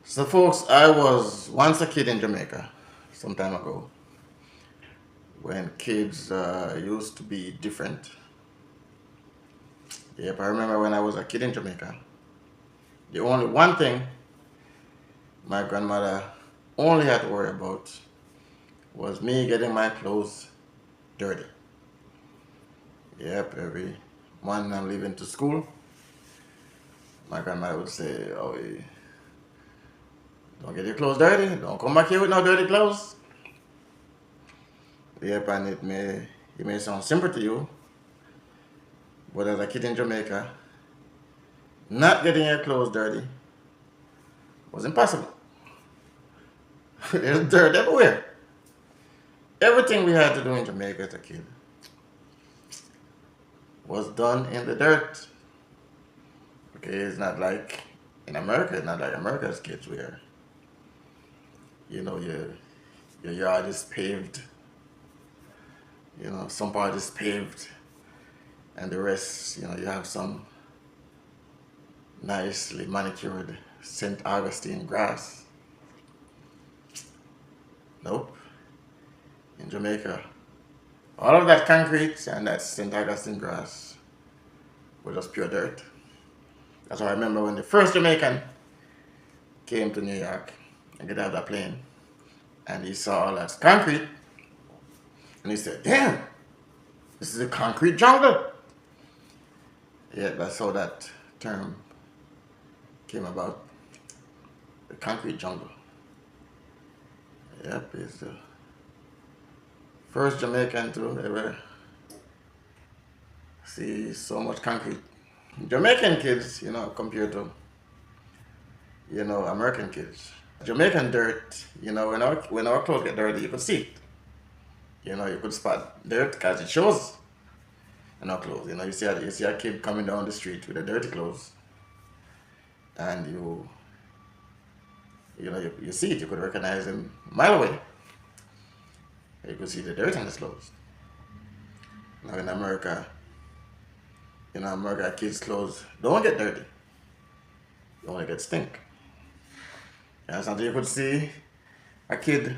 So, folks, I was once a kid in Jamaica some time ago when kids used to be different. Yep, I remember when I was a kid in Jamaica. The only one thing my grandmother only had to worry about was me getting my clothes dirty. Yep, every morning I'm leaving to school, my grandmother would say, "Oh, don't get your clothes dirty. Don't come back here with no dirty clothes." Yep, and it may sound simple to you, but as a kid in Jamaica, not getting your clothes dirty was impossible. There's dirt everywhere. Everything we had to do in Jamaica as a kid was done in the dirt. Okay, it's not like in America. It's not like America's kids where your yard is paved. Some part is paved, and the rest, you have some nicely manicured St. Augustine grass. Nope. In Jamaica, all of that concrete and that St. Augustine grass were just pure dirt. That's why I remember when the first Jamaican came to New York and get out of the plane and he saw all that concrete and he said, "Damn, this is a concrete jungle." Yeah, that's how that term came about. The concrete jungle. Yep, it's the first Jamaican to ever see so much concrete. Jamaican kids, compared to, American kids. Jamaican dirt, when our clothes get dirty, you could see it. You could spot dirt because it shows in our clothes. You see a kid coming down the street with a dirty clothes, and you see it. You could recognize him a mile away. You could see the dirt on his clothes. Now in America, America kids' clothes don't get dirty. They only get stink. And something you could see a kid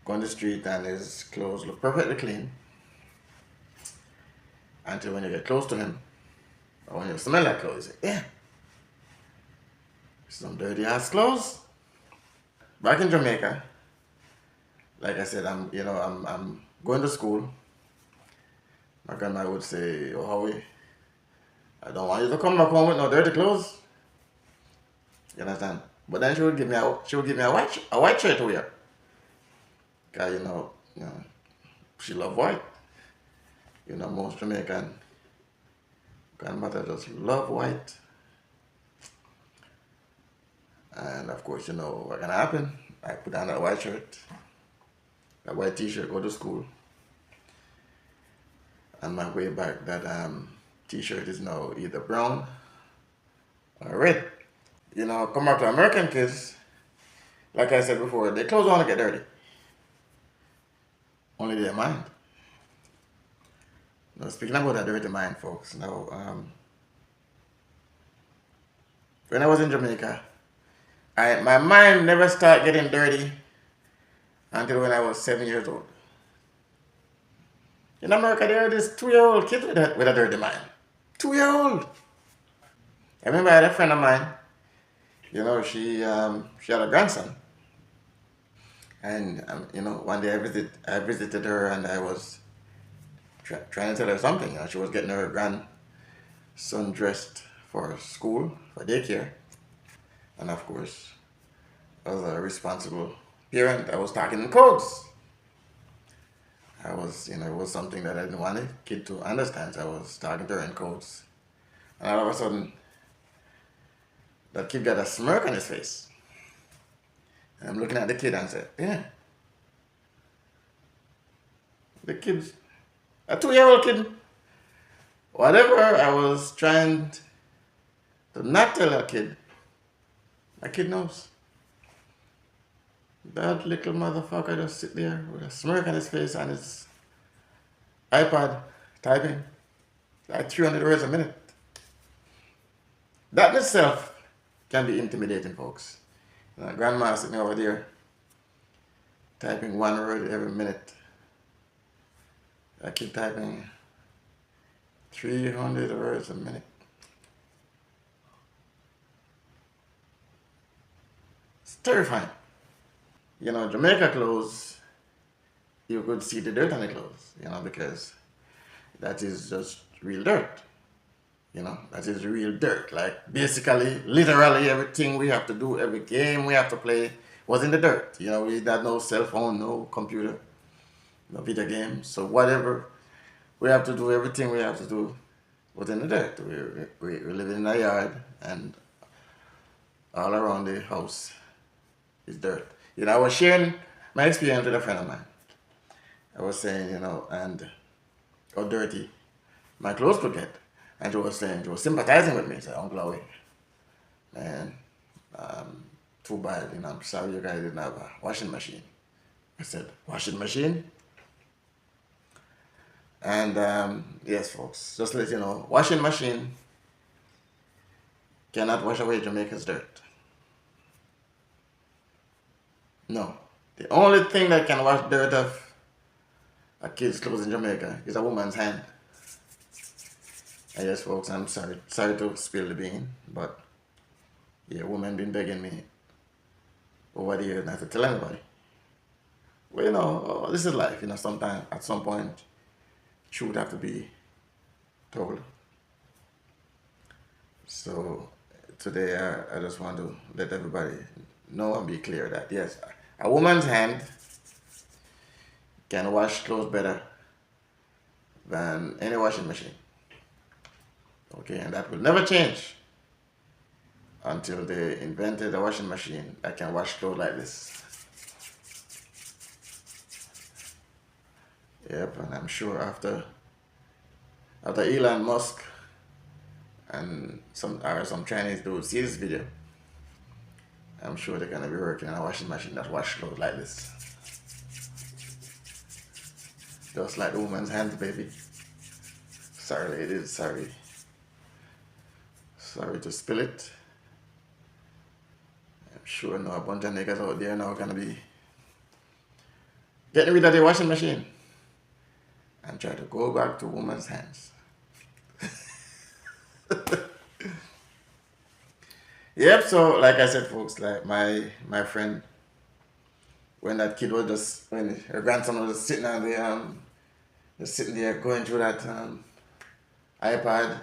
go on the street and his clothes look perfectly clean until when you get close to him or when you smell that clothes, you say, "Yeah, some dirty ass clothes." Back in Jamaica, like I said, I'm going to school. My grandma would say, "Oh, Howie, I don't want you to come back home with no dirty clothes." You understand? But then she would give me a white shirt to wear. Cause she love white. Most Jamaican grandmother just love white. And of course, what gonna happen? I put on that white shirt, that white t-shirt, go to school. On my way back, that t-shirt is now either brown or red. Come back to American kids, like I said before, their clothes don't get dirty. Only their mind. Now, speaking about that dirty mind, folks, now, when I was in Jamaica, my mind never started getting dirty until when I was 7 years old. In America, there are these 2-year-old kids with a dirty mind. 2-year-old. I remember I had a friend of mine. She had a grandson, and one day I visited her, and I was trying to tell her something. She was getting her grandson dressed for school, for daycare, and of course, as a responsible parent, I was talking in codes. It was something that I didn't want a kid to understand, so I was talking to her in codes. And all of a sudden, that kid got a smirk on his face. And I'm looking at the kid and said, "Yeah, the kid's a 2-year-old kid." Whatever I was trying to not tell that kid, my kid knows. That little motherfucker just sit there with a smirk on his face and his iPad typing like 300 words a minute. That in itself can be intimidating, folks. Grandma sitting over there typing one word every minute. I keep typing 300 words a minute. It's terrifying. Jamaica clothes, you could see the dirt on the clothes, because that is just real dirt. That is real dirt. Like basically, literally everything we have to do, every game we have to play was in the dirt. We had no cell phone, no computer, no video games. So whatever we have to do, everything we have to do was in the dirt. We live in a yard, and all around the house is dirt. I was sharing my experience with a friend of mine. I was saying, and how dirty my clothes could get. And she was sympathizing with me. She said, Uncle Howie, man, too bad, I'm sorry you guys didn't have a washing machine. I said, washing machine? And yes, folks, just to let you know, washing machine cannot wash away Jamaica's dirt. No. The only thing that can wash dirt off a kid's clothes in Jamaica is a woman's hand. And yes, folks, I'm sorry to spill the bean, but yeah, women been begging me over the years not to tell anybody. Well, this is life, sometimes, at some point, truth have to be told. So today I just want to let everybody know and be clear that yes, a woman's hand can wash clothes better than any washing machine. Okay, and that will never change until they invented a washing machine that can wash clothes like this. Yep, and I'm sure after Elon Musk and some Chinese dudes see this video, I'm sure they're gonna be working on a washing machine that wash clothes like this. Just like the woman's hands, baby. Sorry, ladies, sorry. Sorry to spill it. I'm sure a bunch of niggas out there now are gonna be getting rid of the washing machine and try to go back to woman's hands. Yep, so like I said, folks, like my friend, when that kid was when her grandson was just sitting on just sitting there going through that iPad,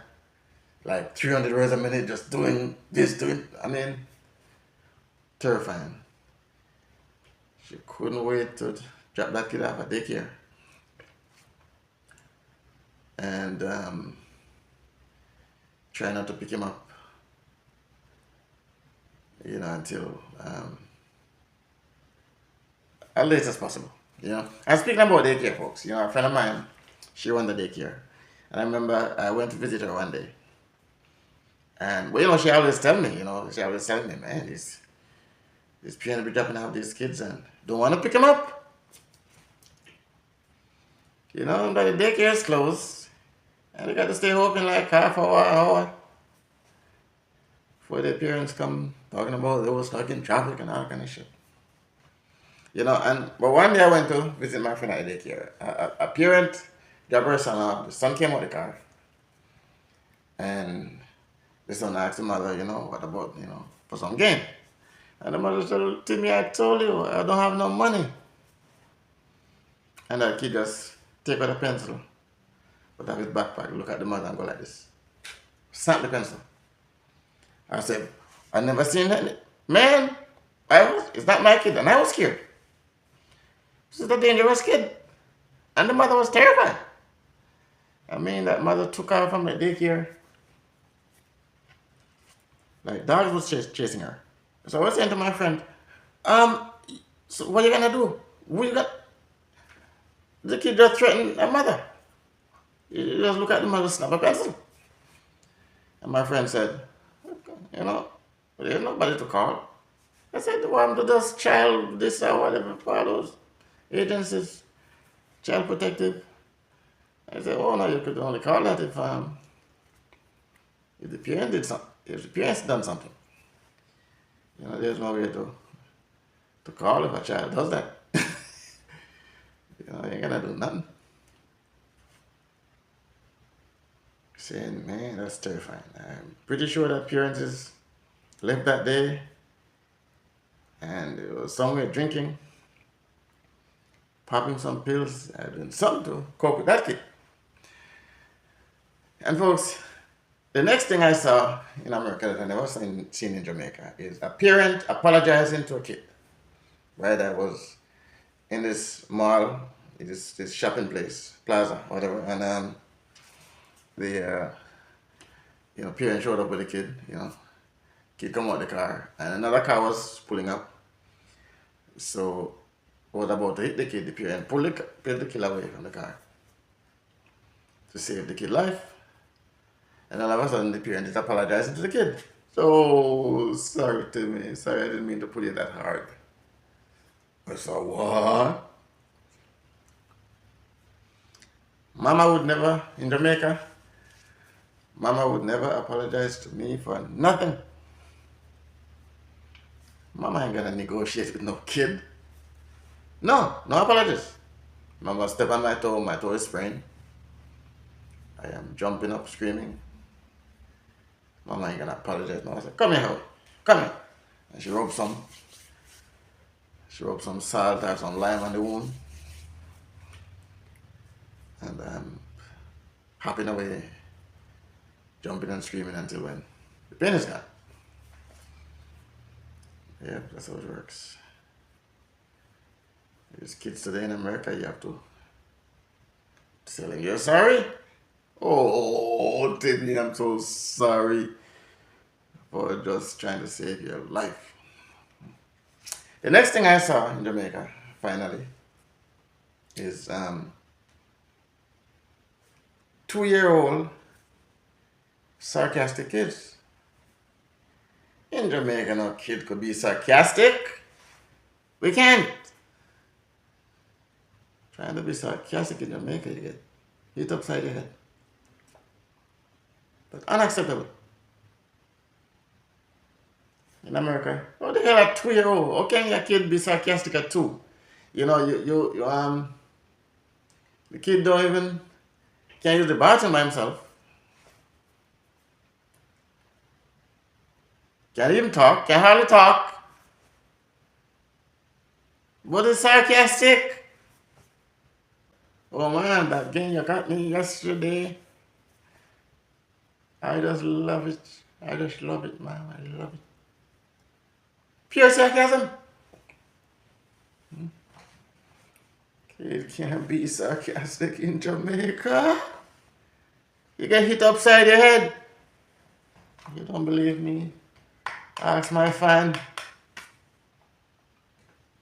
like 300 words a minute, just doing this, terrifying. She couldn't wait to drop that kid off at daycare. And try not to pick him up, until as late as possible. And speaking about daycare, folks, a friend of mine, she run the daycare. And I remember I went to visit her one day. And, she always tell me, man, these parents be dropping out these kids and don't want to pick them up. But the daycare is closed. And they got to stay open like half hour before their parents come talking about they were stuck in traffic and all kind of shit. But one day I went to visit my friend at daycare. A parent dropped her son off. The son came out of the car. And the son asked the mother, what about, for some game? And the mother said, Timmy, I told you, I don't have no money. And that kid just take out a pencil, put out his backpack, look at the mother and go like this. Snap the pencil. I said, I never seen that. Man, it's not my kid. And I was scared. This is a dangerous kid. And the mother was terrified. That mother took her from the daycare. Like dogs was chasing her. So I was saying to my friend, so what are you gonna do? The kid just threatened her mother. You just look at the mother, snap a pencil. And my friend said, there's nobody to call. I said, what happened to this child, this or whatever, for those agencies, child protective. I said, oh no, you could only call that if the parent did something, if the parents done something. There's no way to to call if a child does that. You ain't gonna do nothing. Saying, man, that's terrifying. I'm pretty sure that parents is left that day and it was somewhere drinking, popping some pills, doing something to cope with that kid. And folks, the next thing I saw in America that I never seen in Jamaica is a parent apologizing to a kid. Right, I was in this mall, this shopping place, plaza, whatever, and the parent showed up with a kid. Kid come out the car, and another car was pulling up. So, was about to hit the kid. The parent pulled the kid away from the car to save the kid's life. And all of a sudden, the parent is apologizing to the kid. So, sorry to me. Sorry, I didn't mean to pull you that hard. I said, what? Mama would never, in Jamaica, Mama would never apologize to me for nothing. Mama ain't gonna negotiate with no kid. No apologies. Mama step on my toe is sprained. I am jumping up, screaming. Mama ain't gonna apologize. Mama said, come here, Howie. Come here. And she rubbed some salt or some lime on the wound. And hopping away, jumping and screaming until when the pain is gone. Yeah, that's how it works. There's kids today in America, you have to tell them, you're sorry? Oh, Timmy, I'm so sorry for just trying to save your life. The next thing I saw in Jamaica, finally, is 2-year-old sarcastic kids. In Jamaica, no kid could be sarcastic. We can't. Trying to be sarcastic in Jamaica, you get hit upside your head. But unacceptable. In America, what the hell a 2-year-old? How can your kid be sarcastic at 2? The kid can't use the bathroom by himself. Can't even talk, can't hardly talk. What is sarcastic? Oh man, that game you got me yesterday. I just love it. I just love it, man. I love it. Pure sarcasm. Kid can't be sarcastic in Jamaica. You get hit upside your head. You don't believe me? Ask my fan.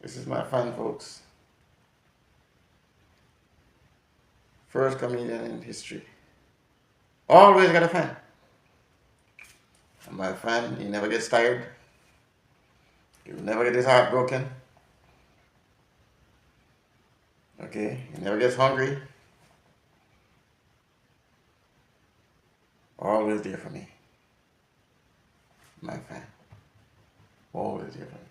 This is my fan, folks. First comedian in history. Always got a fan. And my fan, he never gets tired. He will never get his heart broken. Okay? He never gets hungry. Always there for me. My fan. Always there for me.